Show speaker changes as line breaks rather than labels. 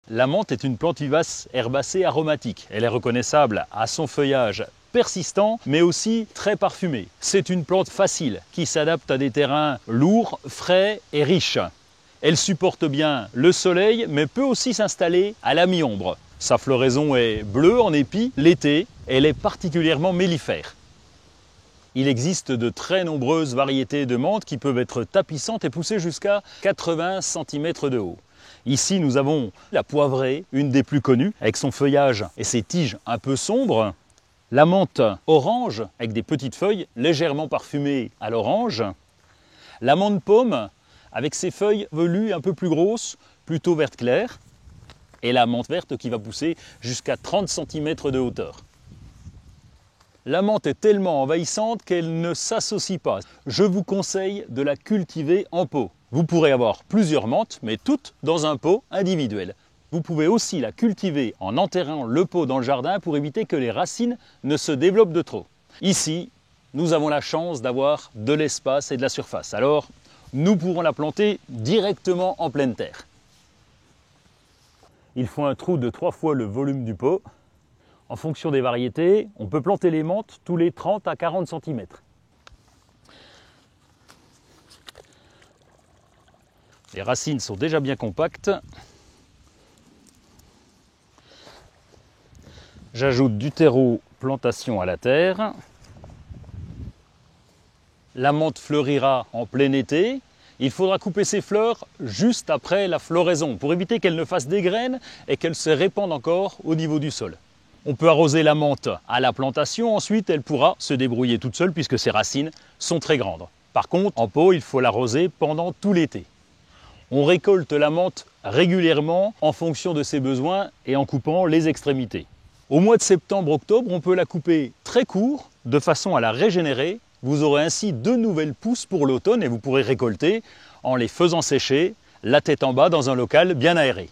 La menthe est une plante vivace herbacée aromatique. Elle est reconnaissable à son feuillage persistant, mais aussi très parfumé. C'est une plante facile qui s'adapte à des terrains lourds, frais et riches. Elle supporte bien le soleil, mais peut aussi s'installer à la mi-ombre. Sa floraison est bleue en épi l'été. Elle est particulièrement mellifère. Il existe de très nombreuses variétés de menthe qui peuvent être tapissantes et pousser jusqu'à 80 cm de haut. Ici, nous avons la poivrée, une des plus connues, avec son feuillage et ses tiges un peu sombres. La menthe orange, avec des petites feuilles légèrement parfumées à l'orange. La menthe pomme, avec ses feuilles velues un peu plus grosses, plutôt vert clair. Et la menthe verte qui va pousser jusqu'à 30 cm de hauteur. La menthe est tellement envahissante qu'elle ne s'associe pas. Je vous conseille de la cultiver en pot. Vous pourrez avoir plusieurs menthes, mais toutes dans un pot individuel. Vous pouvez aussi la cultiver en enterrant le pot dans le jardin pour éviter que les racines ne se développent de trop. Ici, nous avons la chance d'avoir de l'espace et de la surface. Alors, nous pourrons la planter directement en pleine terre. Il faut un trou de 3 fois le volume du pot. En fonction des variétés, on peut planter les menthes tous les 30 à 40 cm. Les racines sont déjà bien compactes. J'ajoute du terreau plantation à la terre. La menthe fleurira en plein été. Il faudra couper ses fleurs juste après la floraison pour éviter qu'elles ne fassent des graines et qu'elles se répandent encore au niveau du sol. On peut arroser la menthe à la plantation, ensuite elle pourra se débrouiller toute seule puisque ses racines sont très grandes. Par contre, en pot, il faut l'arroser pendant tout l'été. On récolte la menthe régulièrement en fonction de ses besoins et en coupant les extrémités. Au mois de septembre-octobre, on peut la couper très court de façon à la régénérer. Vous aurez ainsi 2 nouvelles pousses pour l'automne et vous pourrez récolter en les faisant sécher la tête en bas dans un local bien aéré.